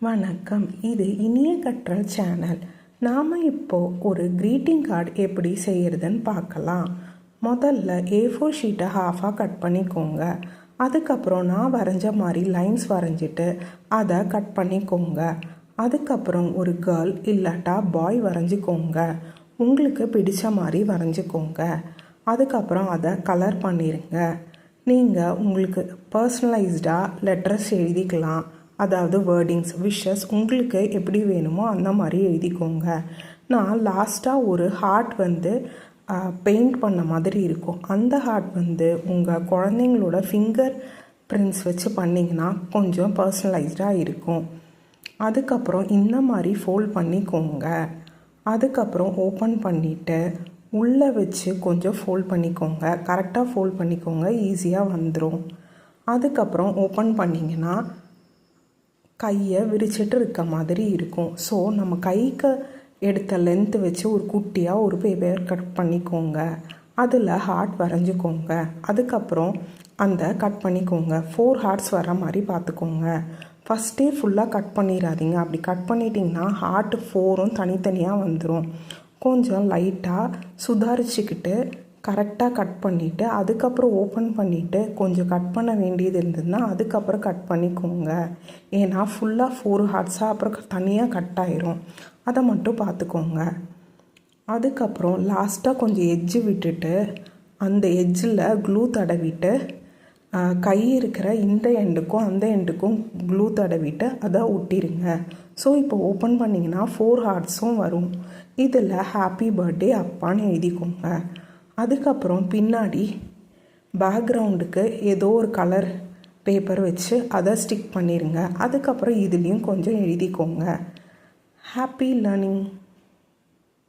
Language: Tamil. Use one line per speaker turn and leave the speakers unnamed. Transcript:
வணக்கம். இது இனிய கற்றல் சேனல். நாம் இப்போது ஒரு க்ரீட்டிங் கார்டு எப்படி செய்கிறதுன்னு பார்க்கலாம். முதல்ல A4 ஷீட்டை ஹாஃபாக கட் பண்ணிக்கோங்க. அதுக்கப்புறம் நான் வரைஞ்ச மாதிரி லைன்ஸ் வரைஞ்சிட்டு அதை கட் பண்ணிக்கோங்க. அதுக்கப்புறம் ஒரு கேர்ள் இல்லாட்டா பாய் வரைஞ்சிக்கோங்க. உங்களுக்கு பிடிச்ச மாதிரி வரைஞ்சிக்கோங்க. அதுக்கப்புறம் அதை கலர் பண்ணிடுங்க. நீங்கள் உங்களுக்கு பர்சனலைஸ்டாக லெட்டர்ஸ் எழுதிக்கலாம். அதாவது வேர்டிங்ஸ், விஷஸ் உங்களுக்கு எப்படி வேணுமோ அந்த மாதிரி எழுதிக்கோங்க. நான் லாஸ்ட்டாக ஒரு ஹார்ட் பெயிண்ட் பண்ண மாதிரி இருக்கும். அந்த ஹார்ட் உங்கள் குழந்தைங்களோட ஃபிங்கர் பிரிண்ட்ஸ் வச்சு பண்ணிங்கன்னா கொஞ்சம் பர்சனலைஸ்டாக இருக்கும். அதுக்கப்புறம் இந்த மாதிரி ஃபோல்ட் பண்ணிக்கோங்க. அதுக்கப்புறம் ஓப்பன் பண்ணிவிட்டு உள்ளே வச்சு கொஞ்சம் ஃபோல்ட் பண்ணிக்கோங்க. கரெக்டாக ஃபோல்ட் பண்ணிக்கோங்க, ஈஸியாக வந்துடும். அதுக்கப்புறம் ஓப்பன் பண்ணிங்கன்னா கையை விரிச்சிட்டு இருக்க மாதிரி இருக்கும். ஸோ நம்ம கைக்கு எடுத்த லென்த்து வச்சு ஒரு குட்டியாக ஒரு பேப்பர் கட் பண்ணிக்கோங்க. அதில் ஹார்ட் வரைஞ்சிக்கோங்க. அதுக்கப்புறம் அந்த கட் பண்ணிக்கோங்க. 4 ஹார்ட்ஸ் வர மாதிரி பார்த்துக்கோங்க. ஃபஸ்ட்டே ஃபுல்லாக கட் பண்ணிடாதீங்க. அப்படி கட் பண்ணிட்டிங்கன்னா ஹார்ட் 4ம் தனித்தனியாக வந்துடும். கொஞ்சம் லைட்டாக சுதாரிச்சுக்கிட்டு கரெக்டாக கட் பண்ணிவிட்டு அதுக்கப்புறம் ஓப்பன் பண்ணிவிட்டு கொஞ்சம் கட் பண்ண வேண்டியது இருந்ததுன்னா அதுக்கப்புறம் கட் பண்ணிக்கோங்க. ஏன்னா ஃபுல்லாக 4 ஹார்ட்ஸாக அப்புறம் தனியாக கட் ஆயிரும். அதை மட்டும் பார்த்துக்கோங்க. அதுக்கப்புறம் லாஸ்ட்டாக கொஞ்சம் எட்ஜு விட்டுட்டு அந்த எட்ஜில் க்ளூ தடவிட்டு கை இருக்கிற இந்த எண்டுக்கும் அந்த எண்டுக்கும் க்ளூ தடவிட்டு அதை ஒட்டிடுங்க. ஸோ இப்போ ஓப்பன் பண்ணிங்கன்னா 4 ஹார்ட்ஸும் வரும். இதில் ஹாப்பி பர்த்டே அப்பான்னு எழுதிக்கோங்க. அதுக்கப்புறம் பின்னாடி பேக்ரவுண்டுக்கு ஏதோ ஒரு கலர் பேப்பர் வச்சு அதை ஸ்டிக் பண்ணிடுங்க. அதுக்கப்புறம் இதுலேயும் கொஞ்சம் எழுதிக்கோங்க. Happy learning.